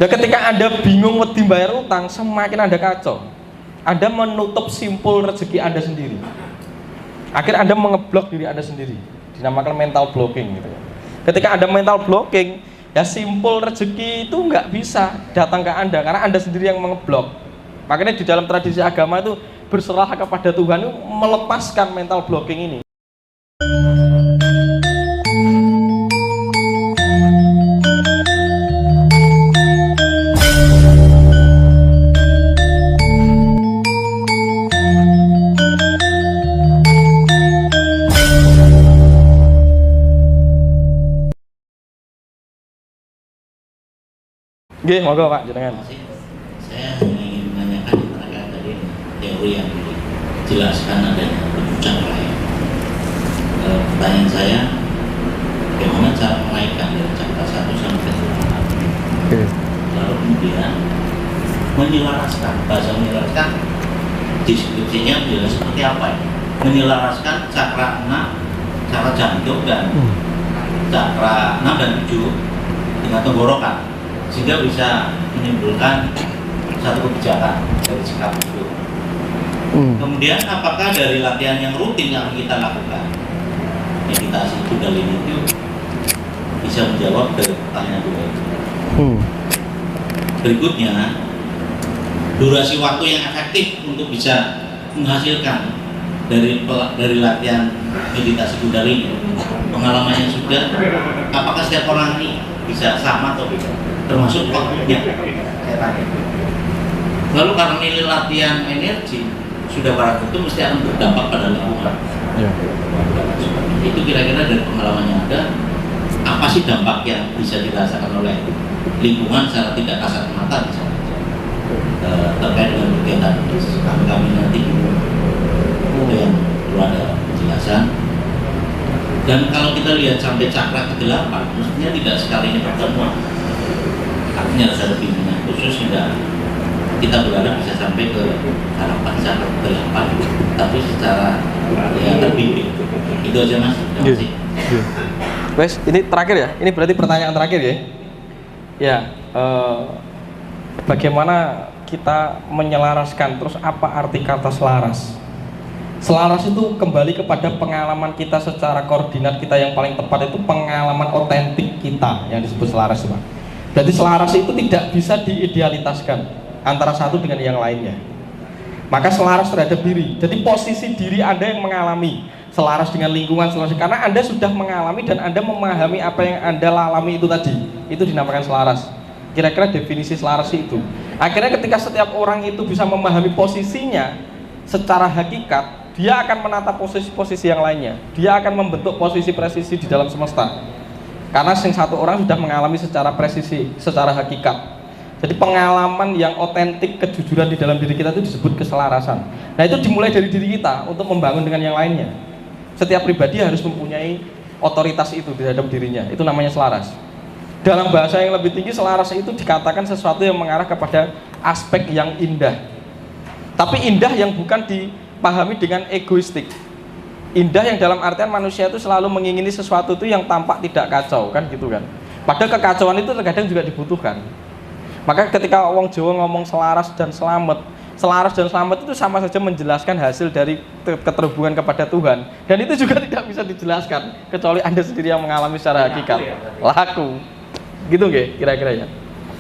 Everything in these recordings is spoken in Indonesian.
Dan ketika Anda bingung wedi bayar utang, semakin Anda kacau. Anda menutup simpul rezeki Anda sendiri. Akhirnya Anda mengeblok diri Anda sendiri. Dinamakan mental blocking gitu. Ketika Anda mental blocking, ya simpul rezeki itu nggak bisa datang ke Anda karena Anda sendiri yang mengeblok. Makanya di dalam tradisi agama itu berserah kepada Tuhan itu melepaskan mental blocking ini. Nggih, monggo Pak, jenengan. Saya ingin menanyakan terkait tadi teori yang dijelaskan adanya pencucian lain. Pertanyaan saya, bagaimana cara menaikkan dari cakra 1 sampai 8? Lalu kemudian menyelaraskan, bahasa menyelaraskan deskripsinya menjelaskan seperti apa ya? Menyelaraskan cakra 6, cakra jantung dan cakra 6 dan 7 dengan tenggorokan, sehingga bisa menimbulkan satu kebijakan dari sikap itu. Kemudian apakah dari latihan yang rutin yang kita lakukan, meditasi Kundalini itu bisa menjawab dari pertanyaan dua itu? Berikutnya, durasi waktu yang efektif untuk bisa menghasilkan dari latihan meditasi Kundalini, pengalaman yang sudah, apakah setiap orang ini bisa sama atau beda? Termasuk waktunya saya tanya. Lalu karena nilai latihan energi sudah barang tentu mesti akan berdampak pada lingkungan. Itu kira-kira dari pengalaman yang ada, apa sih dampak yang bisa dirasakan oleh lingkungan secara tidak kasat mata misalnya, terkait dengan kegiatan kami nanti itu yang perlu ada penjelasan. Dan kalau kita lihat sampai cakra ke-8, mestinya tidak sekali ini pertemuan. Artinya harus ada bimbingan khusus sehingga kita berharap bisa sampai ke harapan cakra ke-8, tapi secara ya terbimbing. Itu aja Mas. Terima kasih. Wes, ini terakhir ya. Ini berarti pertanyaan terakhir ya. Ya, bagaimana kita menyelaraskan, terus apa arti kata selaras? Selaras itu kembali kepada pengalaman kita secara koordinat kita yang paling tepat, itu pengalaman otentik kita yang disebut selaras, Pak. Berarti selaras itu tidak bisa diidealitaskan antara satu dengan yang lainnya. Maka selaras terhadap diri. Jadi posisi diri Anda yang mengalami selaras dengan lingkungan, selaras karena Anda sudah mengalami dan Anda memahami apa yang Anda alami itu tadi. Itu dinamakan selaras. Kira-kira definisi selaras itu. Akhirnya ketika setiap orang itu bisa memahami posisinya secara hakikat, dia akan menata posisi-posisi yang lainnya. Dia akan membentuk posisi-presisi di dalam semesta. Karena satu orang sudah mengalami secara presisi, secara hakikat. Jadi pengalaman yang otentik, kejujuran di dalam diri kita itu disebut keselarasan. Nah itu dimulai dari diri kita untuk membangun dengan yang lainnya. Setiap pribadi harus mempunyai otoritas itu terhadap dirinya. Itu namanya selaras. Dalam bahasa yang lebih tinggi, selaras itu dikatakan sesuatu yang mengarah kepada aspek yang indah. Tapi indah yang bukan dipahami dengan egoistik. Indah yang dalam artian manusia itu selalu mengingini sesuatu itu yang tampak tidak kacau, kan gitu kan. Padahal kekacauan itu terkadang juga dibutuhkan. Maka ketika orang Jawa ngomong selaras dan selamat itu sama saja menjelaskan hasil dari keterhubungan kepada Tuhan. Dan itu juga tidak bisa dijelaskan kecuali Anda sendiri yang mengalami secara hakikat. Laku. Gitu nggih kira-kira ya.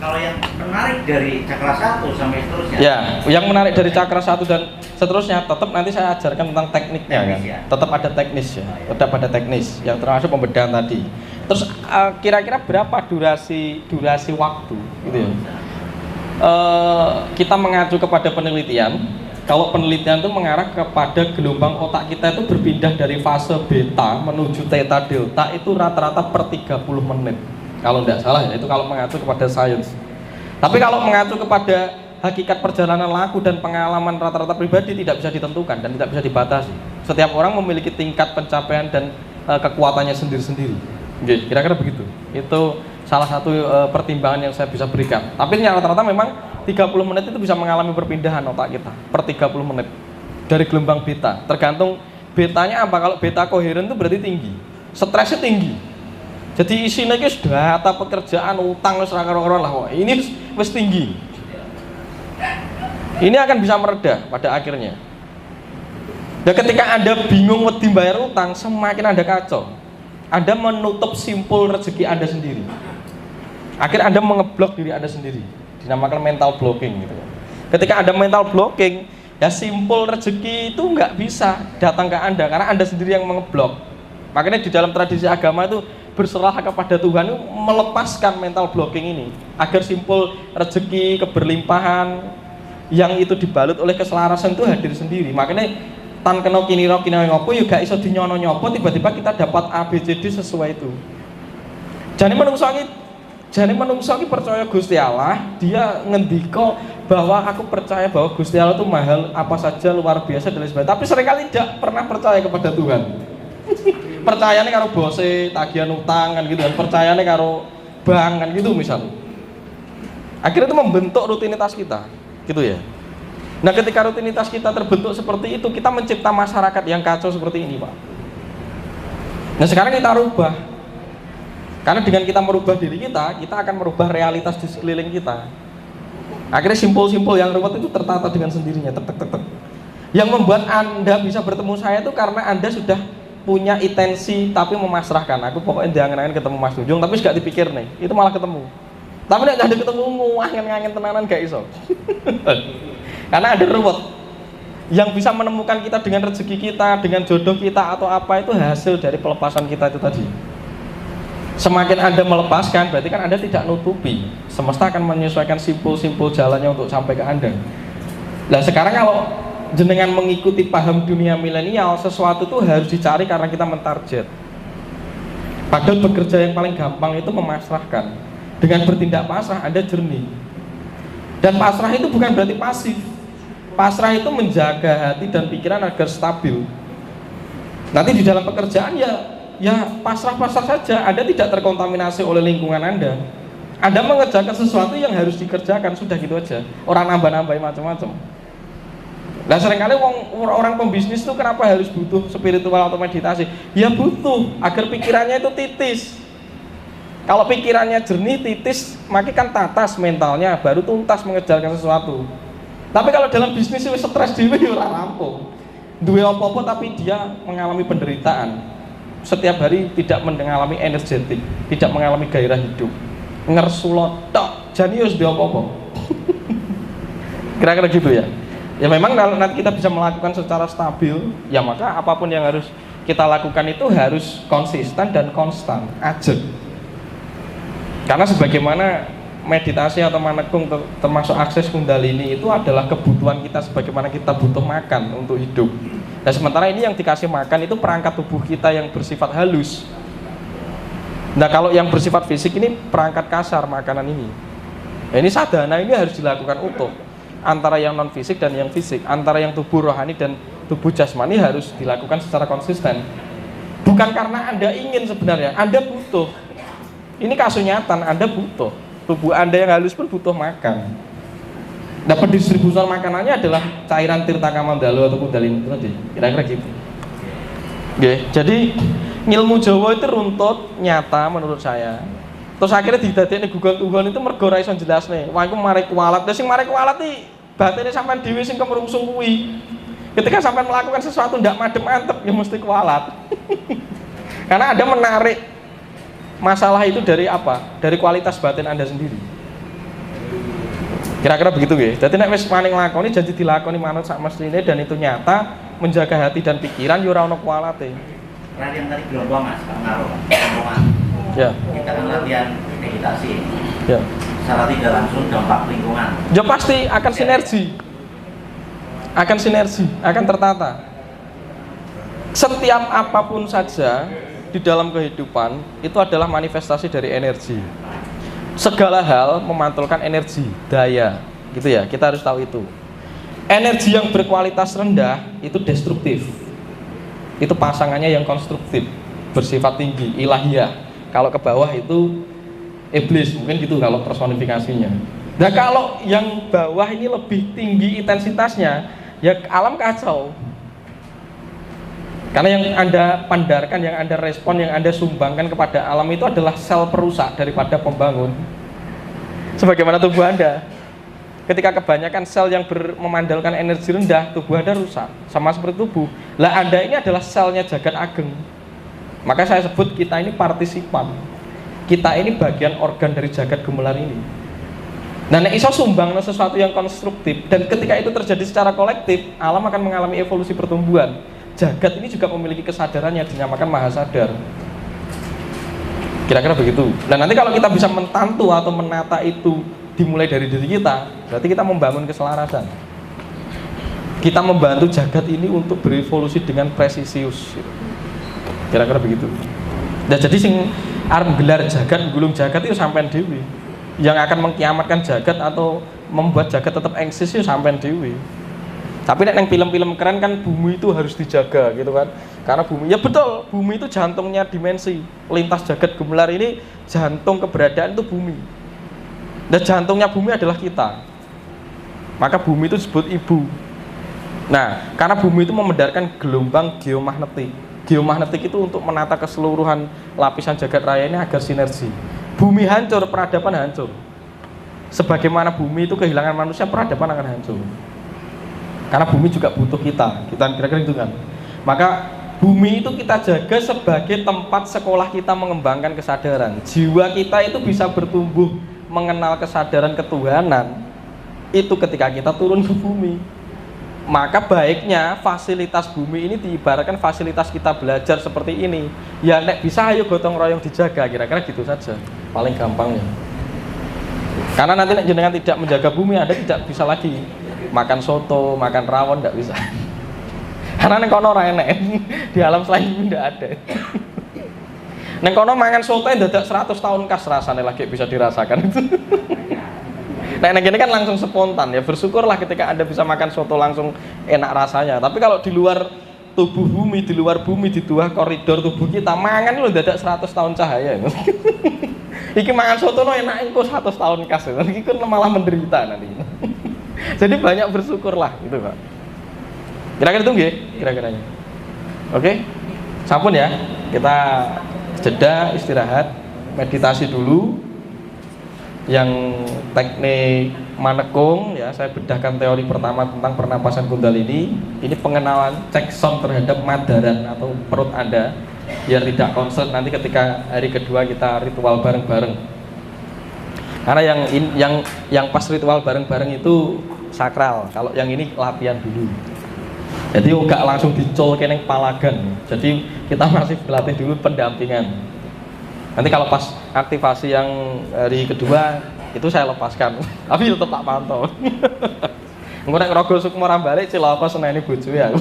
Kalau yang menarik dari cakra 1 sampai seterusnya. Ya, yang menarik dari cakra 1 dan seterusnya tetap nanti saya ajarkan tentang tekniknya kan. Ya. Tetap ada teknis ya. Tetap ada teknis yang termasuk pembedahan tadi. Terus kira-kira berapa durasi waktu gitu ya. Kita mengacu kepada penelitian. Kalau penelitian itu mengarah kepada gelombang otak kita itu berpindah dari fase beta menuju theta delta itu rata-rata per 30 menit. Kalau tidak salah ya, itu kalau mengacu kepada sains. Tapi kalau mengacu kepada hakikat perjalanan laku dan pengalaman rata-rata pribadi tidak bisa ditentukan dan tidak bisa dibatasi. Setiap orang memiliki tingkat pencapaian dan kekuatannya sendiri-sendiri. Kira-kira begitu. Itu salah satu pertimbangan yang saya bisa berikan. Tapi rata-rata memang 30 menit itu bisa mengalami perpindahan otak kita per 30 menit dari gelombang beta. Tergantung betanya apa. Kalau beta koheren itu berarti tinggi, stresnya tinggi. Jadi isinya itu sudah data pekerjaan, utang wis ora karo-karo lah. Wah, ini wis tinggi. Ini akan bisa mereda pada akhirnya. Dan ketika Anda bingung wedi bayar utang, semakin Anda kacau. Anda menutup simpul rezeki Anda sendiri. Akhirnya Anda mengeblok diri Anda sendiri. Dinamakan mental blocking gitu. Ketika Anda mental blocking, ya simpul rezeki itu nggak bisa datang ke Anda karena Anda sendiri yang mengeblok. Makanya di dalam tradisi agama itu berserah kepada Tuhan itu melepaskan mental blocking ini agar simpul rezeki, keberlimpahan yang itu dibalut oleh keselarasan itu hadir sendiri. Makanya tan kena kiniro ngopo juga iso dinyono nyopo, tiba-tiba kita dapat ABCD sesuai itu. Jadi menungso iki percaya Gusti Allah, dia ngendiko bahwa aku percaya bahwa Gusti Allah itu mahal apa saja, luar biasa dan lain sebagainya. Tapi seringkali tidak pernah percaya kepada Tuhan. Percayanya karo bose, tagihan utang kan gitu kan, percayanya karo bank kan gitu misalnya. Akhirnya itu membentuk rutinitas kita, gitu ya. Nah, ketika rutinitas kita terbentuk seperti itu, kita mencipta masyarakat yang kacau seperti ini, Pak. Nah, sekarang kita rubah. Karena dengan kita merubah diri kita akan merubah realitas di sekeliling kita. Akhirnya simpul-simpul yang ruwet itu tertata dengan sendirinya, tek. Yang membuat Anda bisa bertemu saya itu karena Anda sudah punya intensi tapi memasrahkan. Aku pokoknya jangan ketemu Mas Tunjung, tapi gak dipikir nih, itu malah ketemu. Tapi nek ada ketemu ngangen tenanan gak iso. Karena ada ruwet. Yang bisa menemukan kita dengan rezeki kita, dengan jodoh kita atau apa itu hasil dari pelepasan kita itu tadi. Semakin Anda melepaskan, berarti kan Anda tidak nutupi. Semesta akan menyesuaikan simpul-simpul jalannya untuk sampai ke Anda. Nah, sekarang kalau jenengan mengikuti paham dunia milenial, sesuatu itu harus dicari karena kita mentarget. Padahal bekerja yang paling gampang itu memasrahkan. Dengan bertindak pasrah, Anda jernih. Dan pasrah itu bukan berarti pasif. Pasrah itu menjaga hati dan pikiran agar stabil. Nanti di dalam pekerjaan ya pasrah-pasrah saja. Anda tidak terkontaminasi oleh lingkungan Anda. Anda mengerjakan sesuatu yang harus dikerjakan, sudah gitu aja. Orang nambah-nambahin macam-macam. Nah, seringkali orang pembisnis itu kenapa harus butuh spiritual atau meditasi? Ya butuh agar pikirannya itu titis. Kalau pikirannya jernih, titis, maka kan tatas mentalnya, baru tuntas mengejarkan sesuatu. Tapi kalau dalam bisnis itu stres dhewe ya ora rampung. Duwe apa-apa tapi dia mengalami penderitaan. Setiap hari tidak mengalami energetik, tidak mengalami gairah hidup. Ngersulot tok, jane wis duwe apa-apa. Kira-kira gitu ya. Ya memang kalau nanti kita bisa melakukan secara stabil, ya maka apapun yang harus kita lakukan itu harus konsisten dan konstan, ajeg. Karena sebagaimana meditasi atau manekung termasuk akses kundalini itu adalah kebutuhan kita sebagaimana kita butuh makan untuk hidup. Nah, sementara ini yang dikasih makan itu perangkat tubuh kita yang bersifat halus. Nah, kalau yang bersifat fisik ini perangkat kasar makanan ini. Nah, ini sadhana ini harus dilakukan utuh. Antara yang non fisik dan yang fisik, antara yang tubuh rohani dan tubuh jasmani harus dilakukan secara konsisten. Bukan karena Anda ingin sebenarnya, Anda butuh. Ini kasunyatan, Anda butuh. Tubuh Anda yang halus pun butuh makan. Nah, pendistribusian makanannya adalah cairan tirta kamandalu atau kundalini tadi. Kira-kira gitu. Oke, jadi ilmu Jawa itu runtut, nyata menurut saya. Terus akhirnya didadekne Google Tuhan itu mergo ora iso jelasne. Wah, iku mari kualat. Lah sing mari kualat iki batine sampean dhewe sing kemerungsung kuwi. Ketika sampean melakukan sesuatu ndak madem-antep ya mesti kualat. Karena Anda menarik masalah itu dari apa? Dari kualitas batin Anda sendiri. Kira-kira begitu nggih. Dadi nek wis wani nglakoni janji dilakoni manut sak mestine dan itu nyata, menjaga hati dan pikiran yo ora ono kualate. Yang tadi gelombang Mas, pengaruh omongan. Ya. Kita kan latihan meditasi. Ya. Secara tidak langsung dampak lingkungan. Ya pasti akan sinergi. Akan sinergi, akan tertata. Setiap apapun saja di dalam kehidupan itu adalah manifestasi dari energi. Segala hal memantulkan energi, daya, gitu ya. Kita harus tahu itu. Energi yang berkualitas rendah itu destruktif. Itu pasangannya yang konstruktif, bersifat tinggi, ilahiyah. Kalau ke bawah itu iblis, mungkin gitu kalau personifikasinya. Nah, kalau yang bawah ini lebih tinggi intensitasnya, ya alam kacau. Karena yang Anda pandarkan, yang Anda respon, yang Anda sumbangkan kepada alam itu adalah sel perusak daripada pembangun. Sebagaimana tubuh Anda, ketika kebanyakan sel yang memandalkan energi rendah, tubuh Anda rusak. Sama seperti tubuh. Lah Anda ini adalah selnya jagat ageng. Maka saya sebut kita ini partisipan. Kita ini bagian organ dari jagat gemelar ini. Nah, nek iso sumbang sesuatu yang konstruktif, dan ketika itu terjadi secara kolektif, alam akan mengalami evolusi pertumbuhan. Jagat ini juga memiliki kesadaran yang dinamakan mahasadar. Kira-kira begitu. Dan nanti kalau kita bisa mentantu atau menata itu dimulai dari diri kita, berarti kita membangun keselarasan. Kita membantu jagat ini untuk berevolusi dengan presisius. Kira-kira begitu. Nah, jadi sing arep gelar jagat, gulung jagat itu sampean dewi. Yang akan mengkiamatkan jagat atau membuat jagat tetap eksis itu sampean dewi. Tapi nek neng film-film keren kan bumi itu harus dijaga gitu kan. Karena bumi, ya betul, bumi itu jantungnya dimensi. Lintas jagat gemelar ini jantung keberadaan itu bumi. Dan jantungnya bumi adalah kita. Maka bumi itu disebut ibu. Nah, karena bumi itu memedarkan gelombang geomagnetik. Geomagnetik itu untuk menata keseluruhan lapisan jagat raya ini agar sinergi. Bumi hancur, peradaban hancur. Sebagaimana bumi itu kehilangan manusia, peradaban akan hancur. Karena bumi juga butuh kita kira-kira itu kan. Maka bumi itu kita jaga sebagai tempat sekolah kita mengembangkan kesadaran. Jiwa kita itu bisa bertumbuh mengenal kesadaran ketuhanan itu ketika kita turun ke bumi. Maka baiknya fasilitas bumi ini diibaratkan fasilitas kita belajar seperti ini. Ya nek bisa ayo gotong royong dijaga, kira-kira gitu saja. Paling gampangnya. Karena nanti nek jenengan tidak menjaga bumi, Anda tidak bisa lagi makan soto, makan rawon, tidak bisa. Karena neng kono ora enek. Di alam selain ini tidak ada. Neng kono mangan soto yang dadak 100 tahun kas rasanya lagi bisa dirasakan. Nah, ini kan langsung spontan ya. Bersyukurlah ketika Anda bisa makan soto langsung enak rasanya. Tapi kalau di luar tubuh bumi, di luar bumi, di luar koridor tubuh kita, mangan lo dadak 100 tahun cahaya. Iki mangan soto lo enak engko 100 tahun kas. Iki kan malah menderita nanti. Jadi banyak bersyukurlah gitu, Pak. Kira-kira tunggu ya, kira-kiranya. Oke? Sampun ya. Kita jeda istirahat, meditasi dulu. Yang teknik manekung ya, saya bedahkan teori pertama tentang pernapasan kundalini. Ini pengenalan cek sound terhadap madaran atau perut Anda biar tidak concern nanti ketika hari kedua kita ritual bareng-bareng. Karena yang pas ritual bareng-bareng itu sakral. Kalau yang ini latihan dulu. Jadi enggak langsung dicol keneng palagan. Jadi kita masih berlatih dulu pendampingan. Nanti kalau pas aktivasi yang hari kedua itu saya lepaskan, tapi tetap tak pantau. Engko nek Rogo Sukmo ra balik cilaka seneni bojo ya.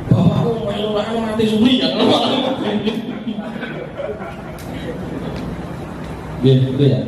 Bapakku melu mati suri ya. Gitu ya.